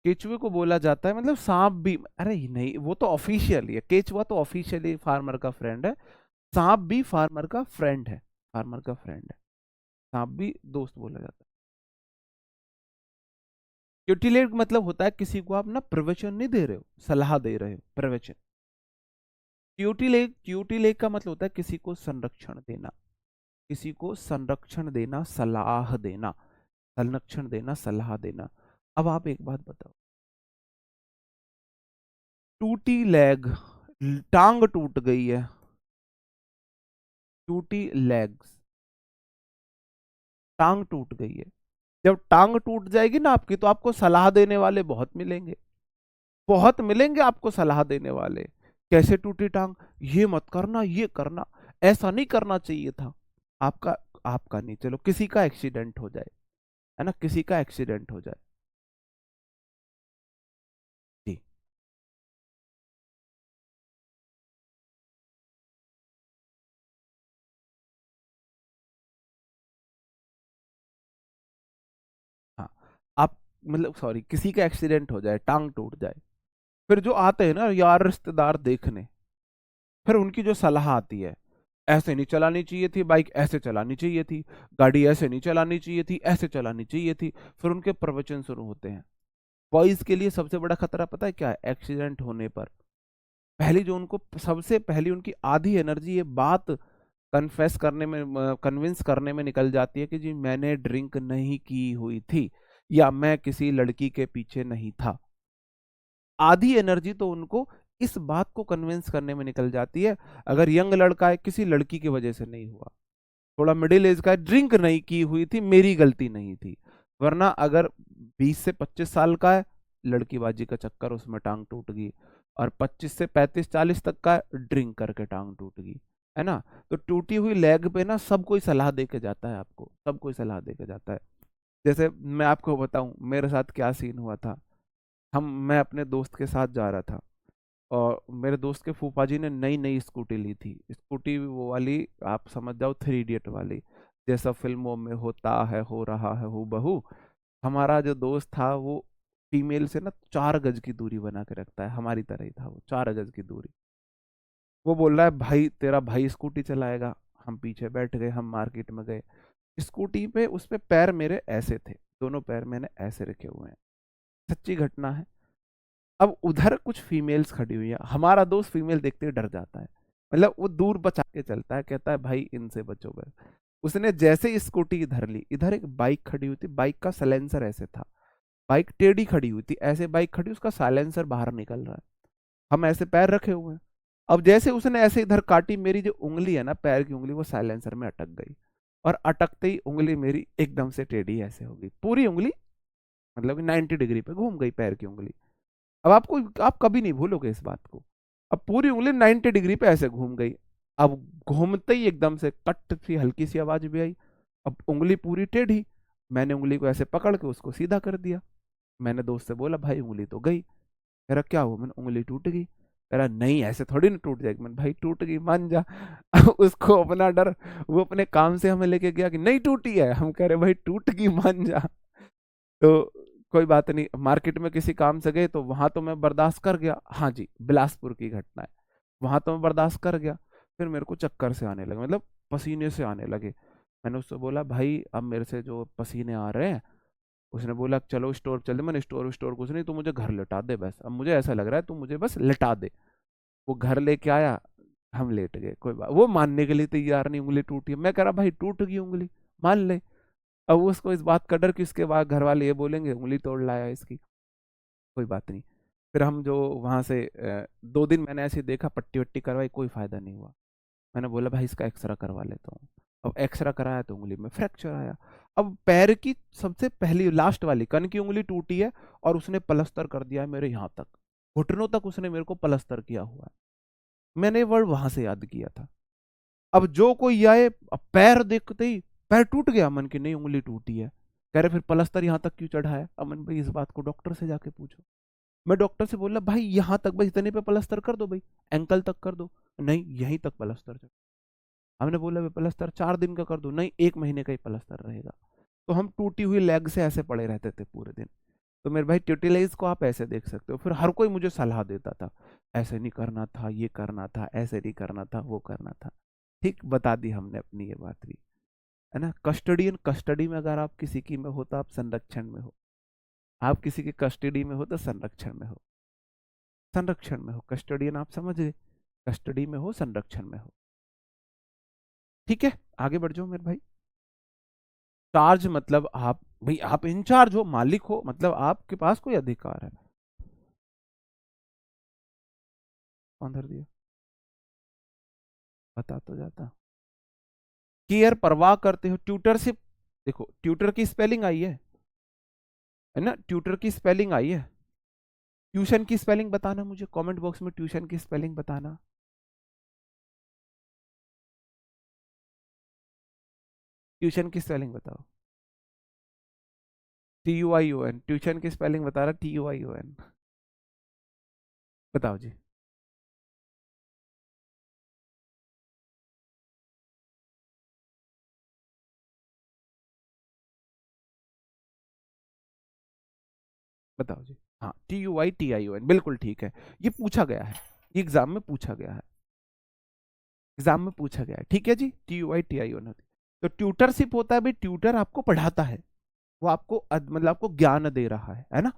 केचुए को बोला जाता है, मतलब सांप भी, अरे नहीं, वो तो ऑफिशियली है, केचुआ तो ऑफिशियली फार्मर का फ्रेंड है, सांप भी फार्मर का फ्रेंड है, फार्मर का फ्रेंड है, सांप भी दोस्त बोला जाता है। ट्यूटिलेट मतलब होता है किसी को आप ना प्रवचन नहीं दे रहे हो, सलाह दे रहे हो, प्रवचन। ट्यूटिलेट का मतलब होता है किसी को संरक्षण देना, किसी को संरक्षण देना, सलाह देना, संरक्षण देना, सलाह देना। अब आप एक बात बताओ, टूटी लेग, टांग टूट गई है, टूटी लेग्स, टांग टूट गई है। जब टांग टूट जाएगी ना आपकी, तो आपको सलाह देने वाले बहुत मिलेंगे, बहुत मिलेंगे आपको सलाह देने वाले। कैसे टूटी टांग? ये मत करना, ये करना, ऐसा नहीं करना चाहिए था। आपका आपका नहीं, चलो किसी का एक्सीडेंट हो जाए, है ना, किसी का एक्सीडेंट हो जाए जी। हाँ, आप मतलब सॉरी, किसी का एक्सीडेंट हो जाए, टांग टूट जाए, फिर जो आते हैं ना यार रिश्तेदार देखने, फिर उनकी जो सलाह आती है, ऐसे नहीं चलानी चाहिए थी बाइक, ऐसे चलानी चाहिए थी, गाड़ी ऐसे नहीं चलानी चाहिए थी, ऐसे चलानी चाहिए थी, फिर उनके प्रवचन शुरू होते हैं। बॉयज के लिए सबसे बड़ा खतरा पता है क्या है? एक्सीडेंट होने पर पहली जो उनको, सबसे पहली उनकी आधी एनर्जी ये बात कन्फेस करने में, कन्विंस करने में निकल जाती है कि जी मैंने ड्रिंक नहीं की हुई थी, या मैं किसी लड़की के पीछे नहीं था। आधी एनर्जी तो उनको इस बात को कन्विंस करने में निकल जाती है। अगर यंग लड़का है, किसी लड़की की वजह से नहीं हुआ, थोड़ा मिडिल एज का है, ड्रिंक नहीं की हुई थी, मेरी गलती नहीं थी। वरना अगर 20 से 25 साल का है, लड़कीबाजी का चक्कर, उसमें टांग टूट गई, और 25 से 35 40 तक का है, ड्रिंक करके टांग टूट गई, है ना? तो टूटी हुई लेग पे ना सब कोई सलाह दे के जाता है, आपको सब कोई सलाह दे के जाता है। जैसे मैं आपको बताऊं मेरे साथ क्या सीन हुआ था। मैं अपने दोस्त के साथ जा रहा था, और मेरे दोस्त के फूफा जी ने नई नई स्कूटी ली थी, स्कूटी वो वाली, आप समझ जाओ थ्री इडियट वाली, जैसा फिल्मों में होता है, हो रहा है हूबहू। हमारा जो दोस्त था वो फीमेल से ना 4 गज की दूरी बना के रखता है, हमारी तरह ही था वो, 4 गज की दूरी। वो बोल रहा है भाई तेरा भाई स्कूटी चलाएगा। हम पीछे बैठ गए, हम मार्केट में गए। स्कूटी पे उस पे पैर मेरे ऐसे थे, दोनों पैर मैंने ऐसे रखे हुए हैं, सच्ची घटना है। अब उधर कुछ फीमेल्स खड़ी हुई है, हमारा दोस्त फीमेल देखते ही डर जाता है, मतलब वो दूर बचा के चलता है, कहता है भाई इनसे बचो बस। उसने जैसे ही स्कूटी इधर ली, इधर एक बाइक खड़ी हुई थी, बाइक का साइलेंसर ऐसे था, बाइक टेढ़ी खड़ी हुई थी, ऐसे बाइक खड़ी, उसका साइलेंसर बाहर निकल रहा है, हम ऐसे पैर रखे हुए हैं। अब जैसे उसने ऐसे इधर काटी, मेरी जो उंगली है ना, पैर की उंगली, वो साइलेंसर में अटक गई, और अटकते ही उंगली मेरी एकदम से टेढ़ी ऐसे हो गई, पूरी उंगली, मतलब कि 90 डिग्री पे घूम गई पैर की उंगली। अब आपको, आप कभी नहीं भूलोगे इस बात को। अब पूरी उंगली 90 डिग्री पे ऐसे घूम गई। अब घूमते ही एकदम से कट सी हल्की सी आवाज भी आई। अब उंगली पूरी टेढ़ी, मैंने उंगली को ऐसे पकड़ के उसको सीधा कर दिया। मैंने दोस्त से बोला भाई उंगली तो गई। कह रहा क्या हुआ? मैंने, उंगली टूट गई। कह रहा नहीं ऐसे थोड़ी ना टूट जाएगी। मैंने, भाई टूट गई मान जा। उसको अपना डर, वो अपने काम से हमें लेके गया कि नहीं टूटी है, हम कह रहे भाई टूट गई मान जा। तो कोई बात नहीं, मार्केट में किसी काम से गए तो वहां तो मैं बर्दाश्त कर गया। हाँ जी, बिलासपुर की घटना है, वहां तो मैं बर्दाश्त कर गया। फिर मेरे को चक्कर से आने लगे, मतलब पसीने से आने लगे। मैंने उससे बोला भाई अब मेरे से जो पसीने आ रहे हैं। उसने बोला चलो स्टोर चल दे। मैंने, स्टोर स्टोर कुछ नहीं, तू मुझे घर लेटा दे बस, अब मुझे ऐसा लग रहा है तू मुझे बस लेटा दे। वो घर लेके आया, हम लेट गए। कोई बात, वो मानने के लिए तैयार नहीं, उंगली टूटी है। मैं कह रहा भाई टूट गई उंगली, मान ले। अब उसको इस बात का डर कि उसके बाद घर वाले ये बोलेंगे उंगली तोड़ लाया इसकी। कोई बात नहीं। फिर हम जो वहां से 2 दिन मैंने ऐसे देखा, पट्टी वट्टी करवाई, कोई फायदा नहीं हुआ। मैंने बोला भाई इसका एक्सरा करवा लेता हूँ। अब एक्सरा कराया तो उंगली में फ्रैक्चर आया। अब पैर की सबसे पहली लास्ट वाली कन की उंगली टूटी है, और उसने प्लस्तर कर दिया है मेरे यहाँ तक, घुटनों तक उसने मेरे को प्लस्तर किया हुआ है। मैंने ये वर्ड वहां से याद किया था। अब जो कोई आए, अब पैर देखते ही पैर टूट गया, मन की नहीं उंगली टूटी है। कह रहे फिर प्लस्तर यहाँ तक क्यों चढ़ाया? अमन भाई इस बात को डॉक्टर से जाके पूछो। मैं डॉक्टर से बोला भाई यहाँ तक बस, इतने पे प्लस्तर कर दो भाई, एंकल तक कर दो। नहीं यहीं तक प्लस्तर चढ़। हमने बोला भाई प्लस्तर 4 दिन का कर दो। नहीं 1 महीने का ही प्लस्तर रहेगा। तो हम टूटी हुई लेग से ऐसे पड़े रहते थे पूरे दिन। तो मेरे भाई ट्यूटिलाइज को आप ऐसे देख सकते हो। फिर हर कोई मुझे सलाह देता था, ऐसे नहीं करना था, ये करना था, ऐसे नहीं करना था, वो करना था। ठीक बता दी हमने अपनी ये बात भी, है ना। कस्टडियन, कस्टडी में अगर आप किसी की में हो तो आप संरक्षण में हो, आप किसी की कस्टडी में हो तो संरक्षण में हो। संरक्षण में हो, कस्टडियन आप समझ गए, कस्टडी में हो, संरक्षण में हो। ठीक है, आगे बढ़ जाओ मेरे भाई। चार्ज मतलब आप भाई, आप इंचार्ज हो, मालिक हो, मतलब आपके पास कोई अधिकार है। कौन धर दिया? बता तो जाता। केयर, परवाह करते हो, ट्यूटरशिप। देखो ट्यूटर की स्पेलिंग आई है ना, ट्यूटर की स्पेलिंग आई है। ट्यूशन की स्पेलिंग बताना मुझे, कमेंट बॉक्स में ट्यूशन की स्पेलिंग बताना। ट्यूशन की स्पेलिंग बताओ। TUION, ट्यूशन की स्पेलिंग बता रहा, TUION। बताओ जी। बताओ जी। हाँ, TUITION, बिल्कुल ठीक है। ये पूछा गया है, ये एग्जाम में पूछा गया है, एग्जाम में पूछा गया है। ठीक है जी, TUITION होती। तो ट्यूटरशिप होता है भाई, ट्यूटर आपको पढ़ाता है, वो आपको मतलब आपको ज्ञान दे रहा है ना।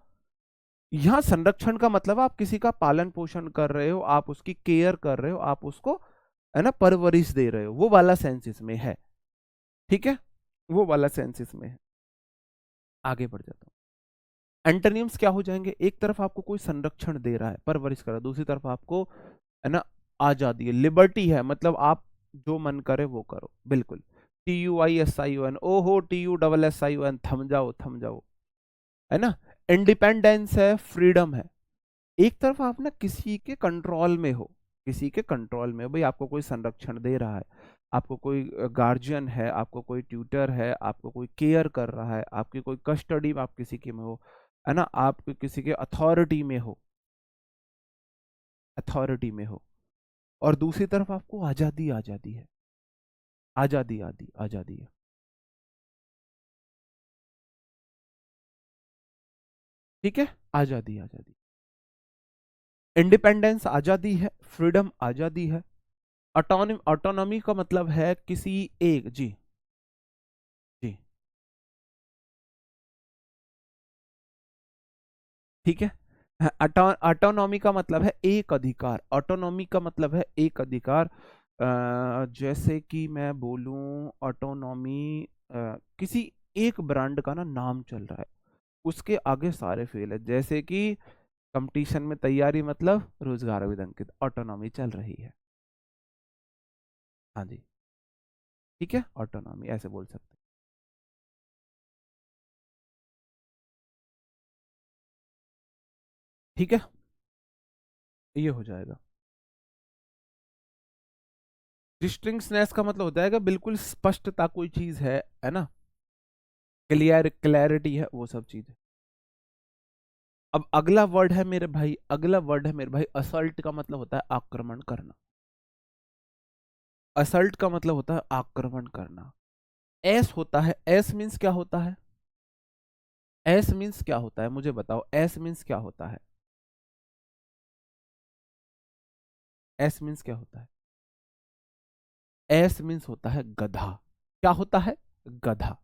यहाँ संरक्षण का मतलब आप किसी का पालन पोषण कर रहे हो, आप उसकी केयर कर रहे हो, आप उसको, है ना, परवरिश दे रहे हो, वो वाला सेंस इसमें है। ठीक है, वो वाला सेंस इसमें है। आगे बढ़ जाता हूँ। एंटोनिम्स क्या हो जाएंगे? एक तरफ आपको कोई संरक्षण दे रहा है, परवरिश कर रहा है, दूसरी तरफ आपको, है ना, आजादी है, लिबर्टी है, मतलब आप जो मन करे वो करो, बिल्कुल। TUISION, ओहो, TUSSION, थम जाओ थम जाओ, है ना। इंडिपेंडेंस है, फ्रीडम है। एक तरफ आप ना किसी के कंट्रोल में हो, किसी के कंट्रोल में हो भाई, आपको कोई संरक्षण दे रहा है, आपको कोई गार्जियन है, आपको कोई ट्यूटर है, आपको कोई केयर कर रहा है, आपकी कोई कस्टडी में आप किसी के में हो, है ना, आप किसी के अथॉरिटी में हो, अथॉरिटी में हो। और दूसरी तरफ आपको आजादी, आजादी है, आजादी, आदि आजादी है। ठीक है, आजादी, आजादी। इंडिपेंडेंस आजादी है, फ्रीडम आजादी है, ऑटोनॉमी का मतलब है किसी एक, जी जी, ठीक है। ऑटोनॉमी का मतलब है एक अधिकार, ऑटोनॉमी का मतलब है एक अधिकार। जैसे कि मैं बोलूं ऑटोनॉमी, किसी एक ब्रांड का ना नाम चल रहा है, उसके आगे सारे फेल है। जैसे कि कंपटीशन में तैयारी मतलब रोजगार अभिदंकित, ऑटोनॉमी चल रही है। हाँ जी, ठीक है, ऑटोनॉमी ऐसे बोल सकते हैं। ठीक है, ये हो जाएगा। डिस्टिंक्टनेस का मतलब होता है कि बिल्कुल स्पष्टता कोई चीज है ना, क्लैरिटी है, वो सब चीज है। अब अगला वर्ड है मेरे भाई, अगला वर्ड है मेरे भाई असल्ट का मतलब होता है आक्रमण करना। असल्ट का मतलब होता है आक्रमण करना। एस होता है, एस मीन्स क्या होता है, एस मीन्स क्या होता है मुझे बताओ, एस मीन्स क्या होता है, एस मीन्स क्या होता है? एस मीन्स होता है गधा। क्या होता है? गधा।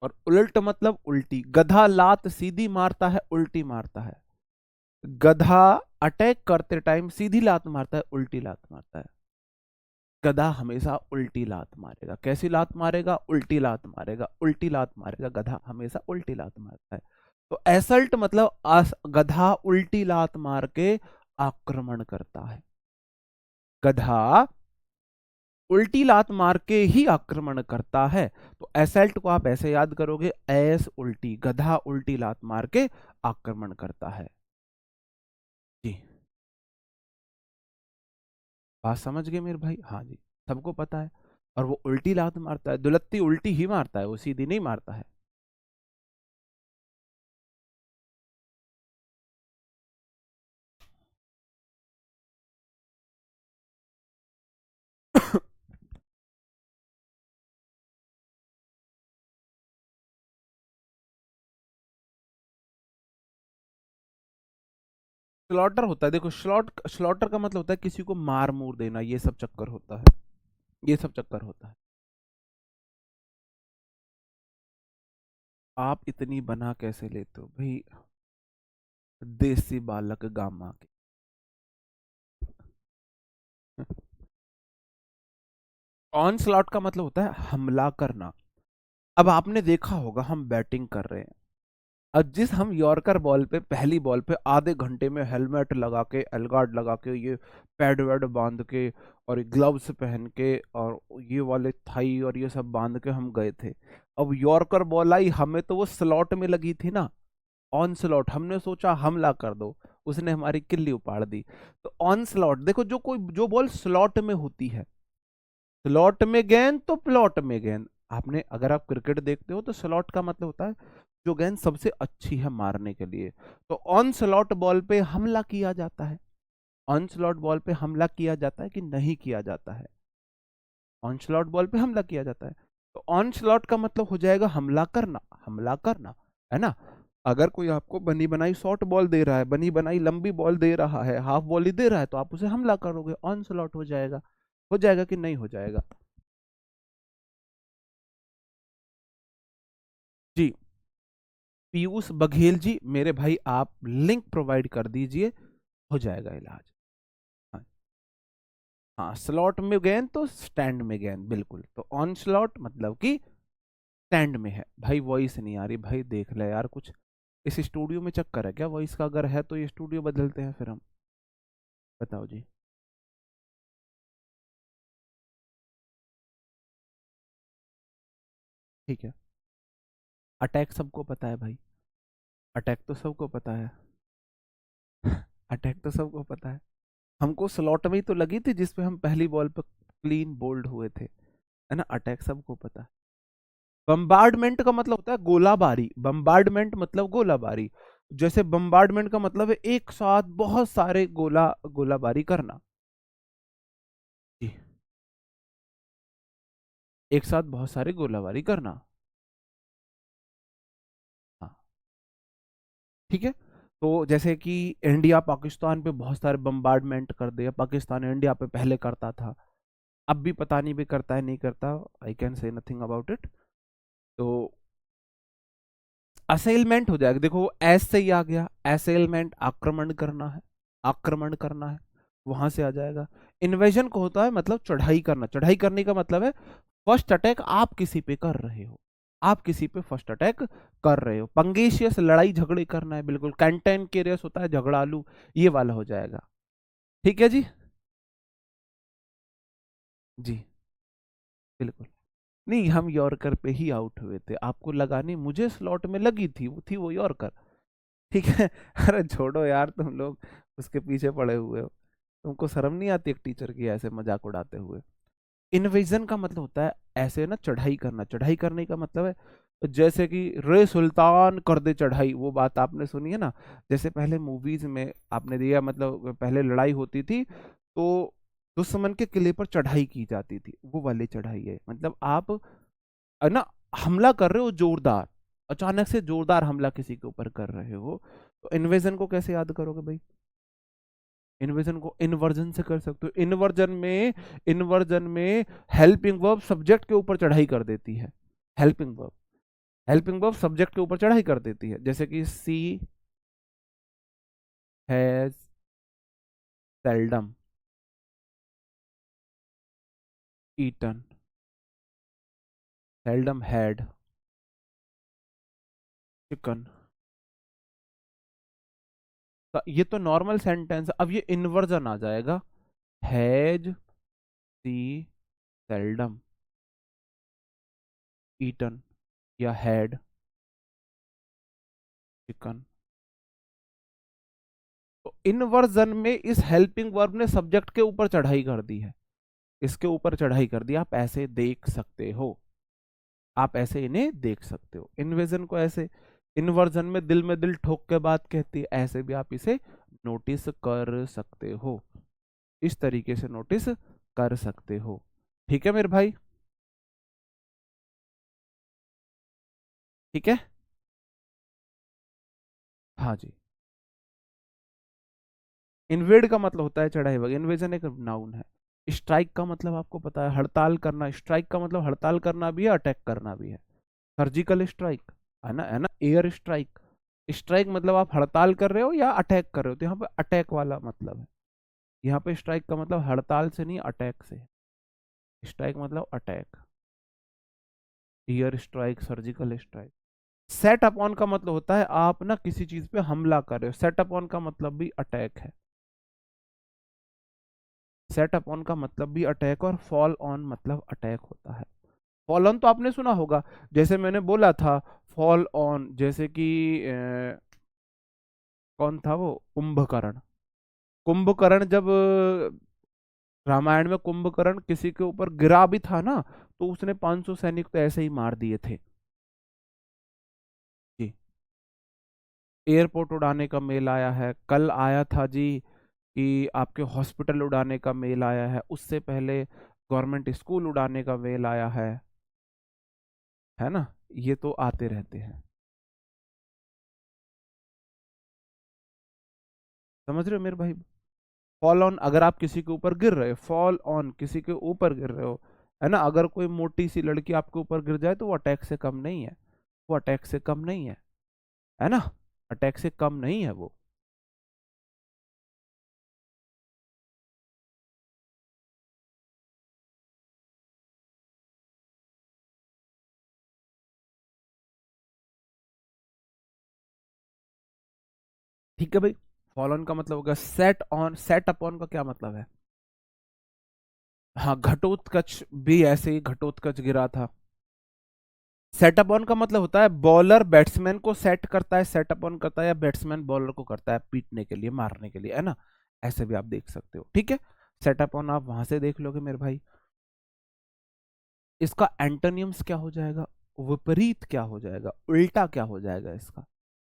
और उल्ट मतलब उल्टी, गधा लात सीधी मारता है, उल्टी मारता है। गधा अटैक करते टाइम सीधी लात मारता है, उल्टी लात मारता है। गधा हमेशा उल्टी लात मारेगा। कैसी लात मारेगा? उल्टी लात मारेगा, उल्टी लात मारेगा, गधा हमेशा उल्टी लात मारता है। तो एसल्ट मतलब गधा उल्टी लात मार के आक्रमण करता है। गधा उल्टी लात मार के ही आक्रमण करता है। तो एसल्ट को आप ऐसे याद करोगे, एस उल्टी, गधा उल्टी लात मार के आक्रमण करता है। जी, बात समझ गए मेरे भाई? हाँ जी, सबको पता है। और वो उल्टी लात मारता है, दुलत्ती उल्टी ही मारता है, वो सीधी नहीं मारता है। स्लॉटर होता है, देखो स्लॉटर का मतलब होता है किसी को मार मूर देना, ये सब चक्कर होता है, ये सब चक्कर होता है। आप इतनी बना कैसे लेते हो भाई? देसी बालक गामा के। ऑन स्लॉट का मतलब होता है हमला करना। अब आपने देखा होगा हम बैटिंग कर रहे हैं, अब जिस हम यॉर्कर बॉल पे पहली बॉल पे आधे घंटे में हेलमेट लगा के, एलगार्ड लगा के, ये पैड वैड बांध के और ग्लव्स पहन के और ये वाले थाई और ये सब बांध के हम गए थे। अब यॉर्कर बॉल आई, हमें तो वो स्लॉट में लगी थी ना, ऑन स्लॉट, हमने सोचा हमला कर दो, उसने हमारी किल्ली उपाड़ दी। तो ऑन स्लॉट देखो, जो बॉल स्लॉट में होती है, स्लॉट में गेंद तो प्लॉट में गेंद। आपने अगर आप क्रिकेट देखते हो तो स्लॉट का मतलब होता है जो गेंद सबसे अच्छी है मारने के लिए। तो ऑन स्लॉट बॉल पे हमला किया जाता है, ऑन स्लॉट बॉल पे हमला किया जाता है कि नहीं किया जाता है? ऑन स्लॉट बॉल पे हमला किया जाता है। तो ऑन स्लॉट का मतलब हो जाएगा हमला करना, हमला करना, है ना। अगर कोई आपको बनी बनाई शॉर्ट बॉल दे रहा है, बनी बनाई लंबी बॉल दे रहा है, हाफ बॉल ही दे रहा है, तो आप उसे हमला करोगे, ऑन स्लॉट हो जाएगा। हो जाएगा कि नहीं हो जाएगा? जी, पीयूष बघेल जी मेरे भाई, आप लिंक प्रोवाइड कर दीजिए, हो जाएगा इलाज। हाँ, हाँ, स्लॉट में गेंद तो स्टैंड में गेंद, बिल्कुल। तो ऑन स्लॉट मतलब कि स्टैंड में है। भाई वॉइस नहीं आ रही भाई, देख ले यार कुछ, इस स्टूडियो में चक्कर है क्या वॉइस का? अगर है तो ये स्टूडियो बदलते हैं फिर हम। बताओ जी। ठीक है, अटैक सबको पता है भाई, अटैक तो सबको पता है। अटैक तो सबको पता है। हमको स्लॉट में ही तो लगी थी जिसपे हम पहली बॉल पर क्लीन बोल्ड हुए थे, है ना। अटैक सबको पता है। बम्बार्डमेंट का मतलब होता है गोलाबारी, बम्बार्डमेंट मतलब गोलाबारी। जैसे बम्बार्डमेंट का मतलब है एक साथ बहुत सारे गोलाबारी करना। जी, एक साथ बहुत सारे गोलाबारी करना। हाँ, ठीक है। तो जैसे कि इंडिया पाकिस्तान पे बहुत सारे बम्बार्डमेंट कर दिया, पाकिस्तान इंडिया पे पहले करता था, अब भी पता नहीं भी करता है नहीं करता, I can say nothing about it. तो असेलमेंट हो जाएगा, देखो एस से ही आ गया, असेलमेंट आक्रमण करना है, आक्रमण करना है, वहां से आ जाएगा। इन्वेजन को होता है मतलब चढ़ाई करना, चढ़ाई करने का मतलब है फर्स्ट अटैक आप किसी पे कर रहे हो, आप किसी पे फर्स्ट अटैक कर रहे हो। पंगेशियस लड़ाई झगड़े करना है, बिल्कुल। कैंटेनकेरियस होता है झगड़ालू, ये वाला हो जाएगा। ठीक है जी। जी बिल्कुल। नहीं, हम यॉर्कर पे ही आउट हुए थे, आपको लगानी मुझे स्लॉट में लगी थी, वो थी वो यॉर्कर। ठीक है। अरे छोड़ो यार, तुम लोग उसके पीछे पड़े हुए हो, तुमको शर्म नहीं आती एक टीचर की ऐसे मजाक उड़ाते हुए। इन्वेजन का मतलब होता है ऐसे ना चढ़ाई करना, चढ़ाई करने का मतलब है जैसे कि रे सुल्तान कर दे चढ़ाई, वो बात आपने सुनी है ना। जैसे पहले मूवीज में आपने दिया, मतलब पहले लड़ाई होती थी तो दुश्मन के किले पर चढ़ाई की जाती थी, वो वाली चढ़ाई है। मतलब आप ना हमला कर रहे हो जोरदार, अचानक से जोरदार हमला किसी के ऊपर कर रहे हो, तो इन्वेजन को कैसे याद करोगे भाई? इन्वर्जन को इन्वर्जन से कर सकते हो। इन्वर्जन में हेल्पिंग वर्ब सब्जेक्ट के ऊपर चढ़ाई कर देती है। Helping verb, helping verb subject के ऊपर चढ़ाई कर देती है, जैसे कि she has seldom eaten, seldom had chicken. ये तो नॉर्मल सेंटेंस, अब ये इन्वर्जन आ जाएगा। हैज सी सेल्डम ईटन या हैड चिकन। तो इन्वर्जन में इस हेल्पिंग वर्ब ने सब्जेक्ट के ऊपर चढ़ाई कर दी है, इसके ऊपर चढ़ाई कर दी, आप ऐसे देख सकते हो, आप ऐसे इन्हें देख सकते हो। इन्वेजन को ऐसे, इन्वर्जन में दिल ठोक के बात कहती है, ऐसे भी आप इसे नोटिस कर सकते हो, इस तरीके से नोटिस कर सकते हो। ठीक है मेरे भाई? ठीक है। हाँ जी। इन्वेड का मतलब होता है चढ़ाई वगैरह, इन्वेजन एक नाउन है। स्ट्राइक का मतलब आपको पता है हड़ताल करना, स्ट्राइक का मतलब हड़ताल करना भी है, अटैक करना भी है। सर्जिकल स्ट्राइक है ना, एयर स्ट्राइक। स्ट्राइक मतलब आप हड़ताल कर रहे हो या अटैक कर रहे हो, तो यहाँ पे अटैक वाला मतलब है। यहाँ पे स्ट्राइक का मतलब हड़ताल से नहीं, अटैक से। स्ट्राइक मतलब attack, air strike, surgical strike. Set upon का मतलब होता है आप ना किसी चीज पे हमला कर रहे हो, सेट अपॉन का मतलब भी अटैक है। सेट अपॉन का मतलब भी अटैक, और फॉल ऑन मतलब अटैक होता है। फॉल ऑन तो आपने सुना होगा, जैसे मैंने बोला था फॉल ऑन, जैसे कि कौन था वो, कुंभकर्ण। कुंभकर्ण जब रामायण में कुंभकर्ण किसी के ऊपर गिरा भी था ना, तो उसने 500 सैनिक तो ऐसे ही मार दिए थे। जी। एयरपोर्ट उड़ाने का मेल आया है, कल आया था जी कि आपके हॉस्पिटल उड़ाने का मेल आया है, उससे पहले गवर्नमेंट स्कूल उड़ाने का मेल आया है ना। ये तो आते रहते हैं, समझ रहे हो मेरे भाई? फॉल ऑन, अगर आप किसी के ऊपर गिर रहे हो, फॉल ऑन किसी के ऊपर गिर रहे हो, है ना। अगर कोई मोटी सी लड़की आपके ऊपर गिर जाए तो वो अटैक से कम नहीं है, वो अटैक से कम नहीं है ना, अटैक से कम नहीं है वो। ठीक है भाई। फॉल ऑन का मतलब होगा सेट ऑन, सेट अपॉन का क्या मतलब है? हाँ, घटोत्कच भी ऐसे ही घटोत्कच गिरा था। सेट अपॉन का मतलब होता है बॉलर बैट्समैन को सेट करता है, सेट अपॉन करता है, या बैट्समैन बॉलर को करता है पीटने के लिए, मारने के लिए, है ना। ऐसे भी आप देख सकते हो, ठीक है। सेट अपॉन आप वहां से देख लोगे मेरे भाई। इसका एंटोनियम्स क्या हो जाएगा, विपरीत क्या हो जाएगा, उल्टा क्या हो जाएगा इसका?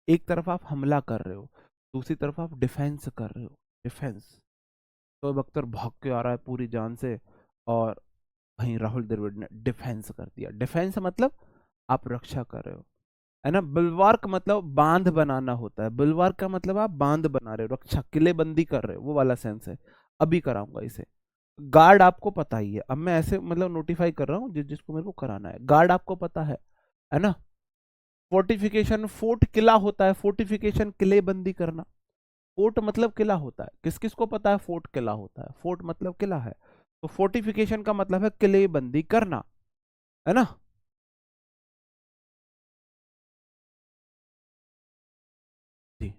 एक तरफ आप हमला कर रहे हो, दूसरी तरफ आप डिफेंस कर रहे हो, डिफेंस। तो अख्तर भाग के आ रहा है पूरी जान से, और वहीं राहुल द्रविड़ ने डिफेंस कर दिया। डिफेंस मतलब आप रक्षा कर रहे हो, है ना। बुलवार्क मतलब बांध बनाना होता है, बुलवार्क का मतलब आप बांध बना रहे हो, रक्षा किलेबंदी कर रहे हो, वो वाला सेंस है। अभी कराऊंगा इसे। गार्ड आपको पता ही है, अब मैं ऐसे मतलब नोटिफाई कर रहा हूँ जिसको मेरे को कराना है। गार्ड आपको पता है ना। फोर्टिफिकेशन, फोर्ट किला होता है, फोर्टिफिकेशन किलेबंदी करना। फोर्ट मतलब किला होता है, किस किस को पता है फोर्ट किला होता है, फोर्ट मतलब किला है। तो फोर्टिफिकेशन का मतलब है किलेबंदी करना, है ना। जी।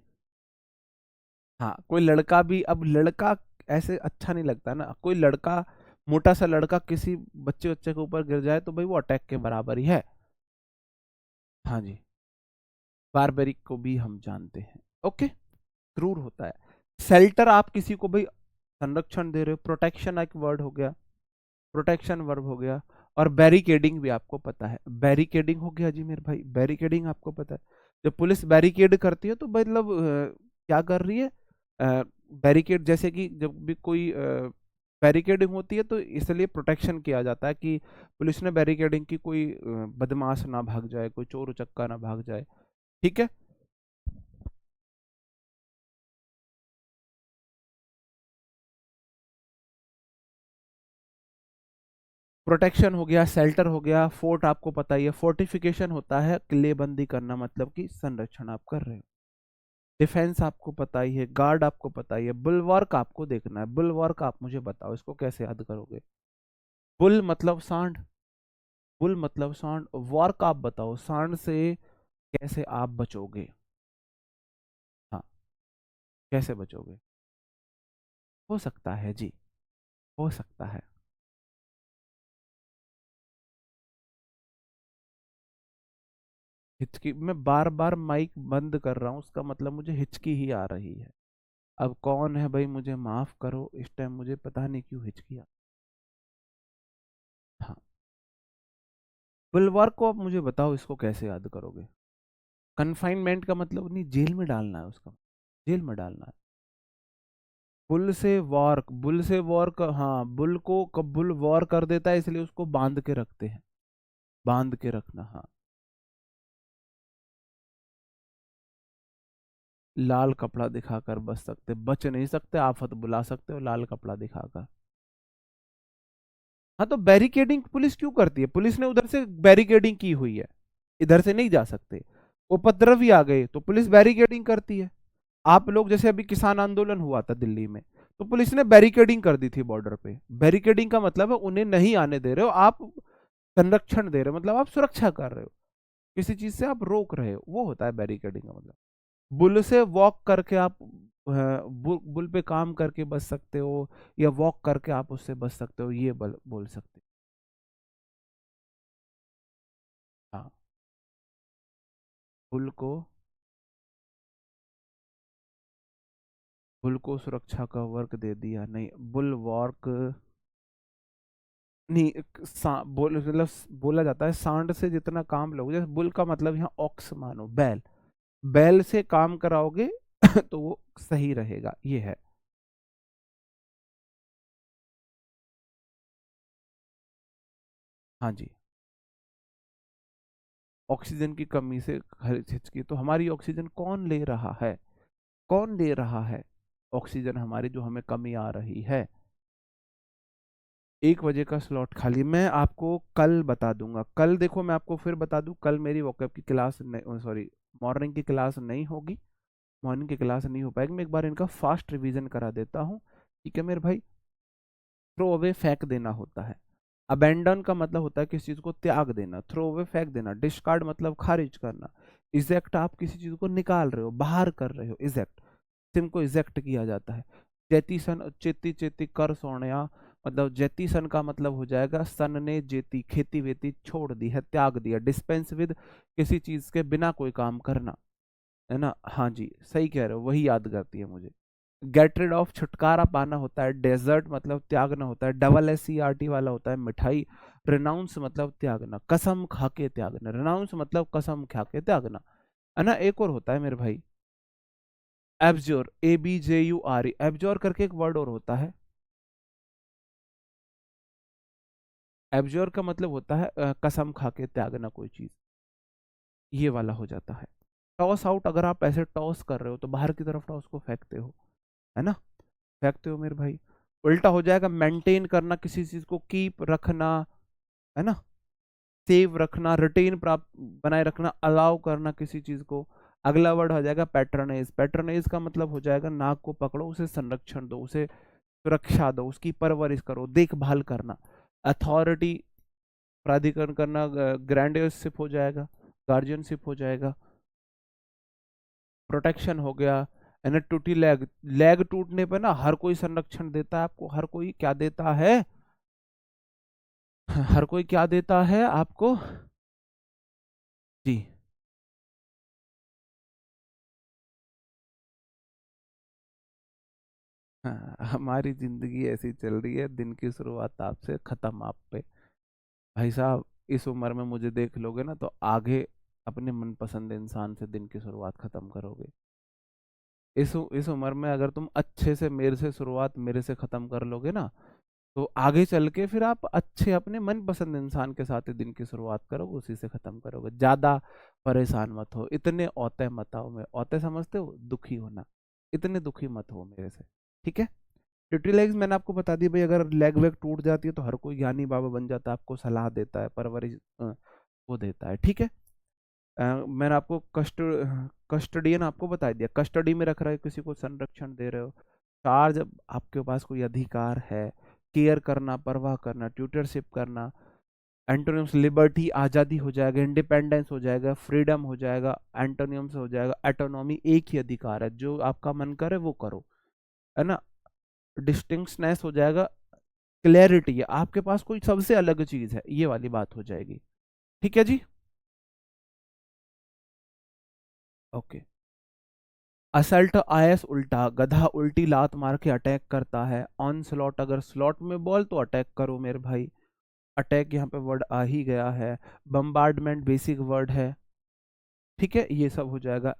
हाँ, कोई लड़का भी, अब लड़का ऐसे अच्छा नहीं लगता ना, कोई लड़का, मोटा सा लड़का किसी बच्चे बच्चे के ऊपर गिर जाए तो भाई वो अटैक के बराबर ही है। हाँ जी। बारबेरिक को भी हम जानते हैं। ओके। क्रूर होता है। शेल्टर, आप किसी को भाई संरक्षण दे रहे हो, प्रोटेक्शन एक वर्ड हो गया, प्रोटेक्शन वर्ब हो गया। और बैरिकेडिंग भी आपको पता है, बैरिकेडिंग हो गया जी मेरे भाई, बैरिकेडिंग आपको पता है। जब पुलिस बैरिकेड करती है तो मतलब क्या कर रही है, बैरिकेड, जैसे कि जब भी कोई बैरिकेडिंग होती है तो इसलिए प्रोटेक्शन किया जाता है कि पुलिस ने बैरिकेडिंग की, कोई बदमाश ना भाग जाए, कोई चोर उचक्का ना भाग जाए। ठीक है। प्रोटेक्शन हो गया, शेल्टर हो गया, फोर्ट आपको पता ही है, फोर्टिफिकेशन होता है किलेबंदी करना, मतलब कि संरक्षण आप कर रहे हो। डिफेंस आपको पता ही है, गार्ड आपको पता ही है, बुलवर्क आपको देखना है। बुलवर्क आप मुझे बताओ इसको कैसे याद करोगे। बुल मतलब सांड, बुल मतलब सांड, वर्क आप बताओ सांड से कैसे आप बचोगे। हाँ, कैसे बचोगे। हो सकता है जी, हो सकता है। हिचकी, मैं बार बार माइक बंद कर रहा हूँ, उसका मतलब मुझे हिचकी ही आ रही है। अब कौन है भाई, मुझे माफ करो, इस टाइम मुझे पता नहीं क्यों हिचकी आ। हाँ। बुलवर्क को आप मुझे बताओ इसको कैसे याद करोगे। कन्फाइनमेंट का मतलब नहीं, जेल में डालना है उसका, जेल में डालना है। बुल से वॉर, बुल से वॉर का, हाँ, बुल को कब बुल वॉर कर देता है इसलिए उसको बांध के रखते हैं, बांध के रखना, हाँ। लाल कपड़ा दिखाकर बच सकते, बच नहीं सकते, आफत बुला सकते हो लाल कपड़ा दिखाकर। हाँ, तो बैरिकेडिंग पुलिस क्यों करती है, पुलिस ने उधर से बैरिकेडिंग की हुई है, इधर से नहीं जा सकते, उपद्रवी आ गए तो पुलिस बैरिकेडिंग करती है। आप लोग जैसे अभी किसान आंदोलन हुआ था दिल्ली में, तो पुलिस ने बैरिकेडिंग कर दी थी बॉर्डर पे। बैरिकेडिंग का मतलब है उन्हें नहीं आने दे रहे हो आप, संरक्षण दे रहे हो, मतलब आप सुरक्षा कर रहे हो, किसी चीज से आप रोक रहे हो, वो होता है बैरिकेडिंग का मतलब। बुल से वॉक करके आप बुल पे काम करके बच सकते हो, या वॉक करके आप उससे बच सकते हो, ये बोल सकते हो। हाँ। बुल को, बुल को सुरक्षा का वर्क दे दिया, नहीं, बुल वॉर्क नहीं, मतलब बोला जाता है सांड से जितना काम लोगे, जैसे बुल का मतलब यहाँ ऑक्स मानो, बैल, बैल से काम कराओगे तो वो सही रहेगा, ये है। हाँ जी। ऑक्सीजन की कमी से हिचकी, तो हमारी ऑक्सीजन कौन ले रहा है, कौन ले रहा है ऑक्सीजन हमारी जो हमें कमी आ रही है। 1 बजे का स्लॉट खाली, मैं आपको कल बता दूंगा, कल देखो मैं आपको फिर बता दूं, कल मेरी वॉकअप की क्लास नहीं, सॉरी, मॉर्निंग की क्लास नहीं होगी, मॉर्निंग की क्लास नहीं हो पाएगी, मैं एक बार इनका फास्ट रिवीजन करा देता हूँ। ठीक है मेरे भाई। थ्रो अवे फेंक देना होता है, अबेंडन का मतलब होता है किसी चीज को त्याग देना, थ्रो अवे फेंक देना, डिस्कार्ड मतलब खारिज करना, इजेक्ट आप किसी चीज को निकाल रहे हो, बाहर कर रहे हो, इजेक्ट, सिम को इजेक्ट किया जाता है। जेतीसन, चेती चेती कर सोया, मतलब जेतीसन का मतलब हो जाएगा सन ने जेती, खेती वेती छोड़ दी है, त्याग दिया। डिस्पेंस विद, किसी चीज के बिना कोई काम करना, है ना। हाँ जी, सही कह रहे हो, वही याद करती है मुझे। गेट रिड ऑफ छुटकारा पाना होता है, डेजर्ट मतलब त्यागना होता है, double S C R T वाला होता है मिठाई। रिनाउंस मतलब त्यागना, कसम खा के त्यागना, रिनाउंस मतलब कसम खा के त्यागना, है ना। एक और होता है मेरे भाई, एब्ज्योर, ABJUR, एब्ज्योर करके एक वर्ड और होता है। एब्ज्योर का मतलब होता है कसम खा के त्यागना कोई चीज, ये वाला हो जाता है। टॉस आउट, अगर आप ऐसे टॉस कर रहे हो तो बाहर की तरफ टॉस को फेंकते हो, है ना, फेंकते हो मेरे भाई। उल्टा हो जाएगा मेंटेन करना, किसी चीज को कीप रखना, है ना, सेव रखना, रिटेन प्राप्त बनाए रखना, अलाउ करना किसी चीज को। अगला वर्ड हो जाएगा पैट्रनेज। पैट्रनेज का मतलब हो जाएगा नाक को पकड़ो, उसे संरक्षण दो, उसे सुरक्षा दो, उसकी परवरिश करो, देखभाल करना। अथॉरिटी, प्राधिकरण करना, ग्रैंडियरशिप हो जाएगा, गार्जियनशिप हो जाएगा। प्रोटेक्शन हो गया। यानी टूटी लेग, लेग टूटने पे ना हर कोई संरक्षण देता है आपको, हर कोई क्या देता है, हर कोई क्या देता है आपको जी। हाँ, हमारी जिंदगी ऐसी चल रही है, दिन की शुरुआत आपसे, खत्म आप पे। भाई साहब, इस उम्र में मुझे देख लोगे ना तो आगे अपने मनपसंद इंसान से दिन की शुरुआत खत्म करोगे। इस उम्र में अगर तुम अच्छे से मेरे से शुरुआत मेरे से खत्म कर लोगे ना, तो आगे चल के फिर आप अच्छे अपने मनपसंद इंसान के साथ ही दिन की शुरुआत करोगे, उसी से खत्म करोगे। ज्यादा परेशान मत हो, इतने औते मत आओ। में औते समझते हो, दुखी होना, इतने दुखी मत हो मेरे से, ठीक है। ड्यूटी लेग्स मैंने आपको बता दी भाई, अगर लेग वेग टूट जाती है तो हर कोई ज्ञानी बाबा बन जाता है, आपको सलाह देता है, परवरिश वो देता है, ठीक है। मैंने आपको कस्टडियन आपको बता दिया, कस्टडी में रख रहे हो, किसी को संरक्षण दे रहे हो। चार्ज, आपके पास कोई अधिकार है, केयर करना, परवाह करना, ट्यूटरशिप करना। एंटोनिम्स, लिबर्टी आज़ादी हो जाएगा, इंडिपेंडेंस हो जाएगा, फ्रीडम हो जाएगा, एंटोनिम्स हो जाएगा एटोनॉमी, एक ही अधिकार है, जो आपका मन करे वो करो, है ना। डिस्टिंक्शनेस हो जाएगा, क्लैरिटी है, आपके पास कोई सबसे अलग चीज है, ये वाली बात हो जाएगी, ठीक है जी। ओके। असल्ट, आयस उल्टा, गधा उल्टी लात मार के अटैक करता है। ऑन स्लॉट, अगर स्लॉट में बॉल तो अटैक करो मेरे भाई, अटैक यहाँ पे वर्ड आ ही गया है। बम्बार्डमेंट बेसिक वर्ड है, ठीक है, ये सब हो जाएगा।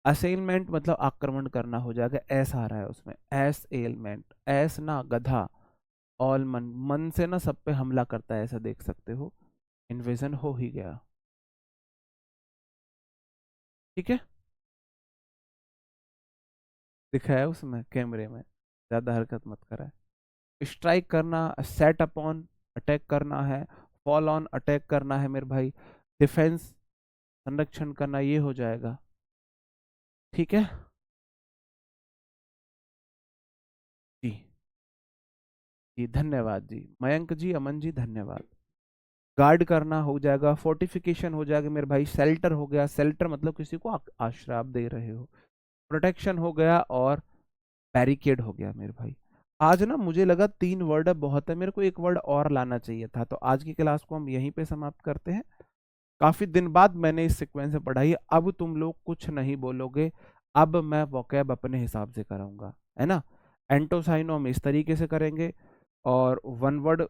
असेलमेंट मतलब आक्रमण करना हो जाएगा, एस आ रहा है उसमें, एस एलमेंट, एस ना गधा, ऑल मन, मन से ना सब पे हमला करता है, ऐसा देख सकते हो, इन्वेजन हो ही गया, ठीक है। दिखा है उसमें कैमरे में, ज्यादा हरकत मत करा है। स्ट्राइक करना, सेट अपॉन अटैक करना है, फॉल ऑन अटैक करना है मेरे भाई, डिफेंस संरक्षण करना, ये हो जाएगा, ठीक है जी। जी धन्यवाद जी, मयंक जी, अमन जी धन्यवाद। गार्ड करना हो जाएगा, फोर्टिफिकेशन हो जाएगा मेरे भाई, शेल्टर हो गया, शेल्टर मतलब किसी को आश्रय आप दे रहे हो, प्रोटेक्शन हो गया, और बैरिकेड हो गया मेरे भाई। आज ना मुझे लगा 3 वर्ड अब बहुत है, मेरे को एक वर्ड और लाना चाहिए था, तो आज की क्लास को हम यहीं पे समाप्त करते हैं। काफी दिन बाद मैंने इस सीक्वेंस से पढ़ाई, अब तुम लोग कुछ नहीं बोलोगे, अब मैं वोकैब अपने हिसाब से कराऊंगा, है ना। एंटोसाइनो हम इस तरीके से करेंगे, और वन वर्ड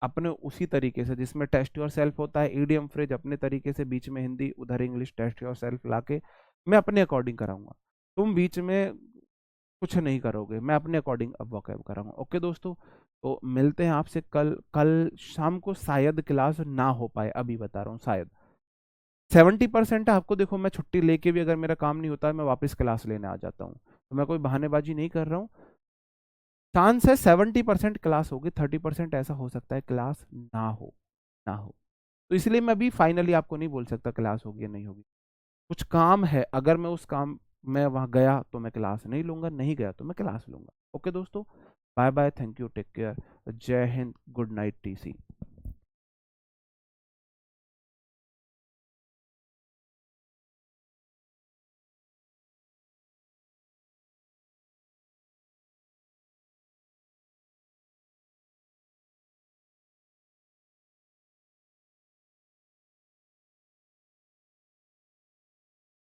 अपने उसी तरीके से जिसमें टेस्ट योर सेल्फ होता है, ईडियम फ्रेज अपने तरीके से, बीच में हिंदी उधर इंग्लिश, टेस्ट योर सेल्फ लाके मैं अपने अकॉर्डिंग कराऊंगा। तुम बीच में कुछ नहीं करोगे, मैं अपने अकॉर्डिंग अब वोकैब कराऊंगा। ओके दोस्तों, तो मिलते हैं आपसे कल। कल शाम को शायद क्लास ना हो पाए, अभी बता रहा हूँ शायद। 70% है आपको, देखो मैं छुट्टी लेके भी अगर मेरा काम नहीं होता है, मैं वापस क्लास लेने आ जाता हूँ, तो मैं कोई बहानेबाजी नहीं कर रहा हूँ। चांस है 70% क्लास होगी, 30% ऐसा हो सकता है क्लास ना हो। तो इसलिए मैं अभी फाइनली आपको नहीं बोल सकता क्लास होगी या नहीं होगी। कुछ काम है, अगर मैं उस काम में वहां गया तो मैं क्लास नहीं लूंगा, नहीं गया तो मैं क्लास लूंगा। ओके दोस्तों, bye bye, thank you, take care, जय हिंद, गुड नाइट, टीसी।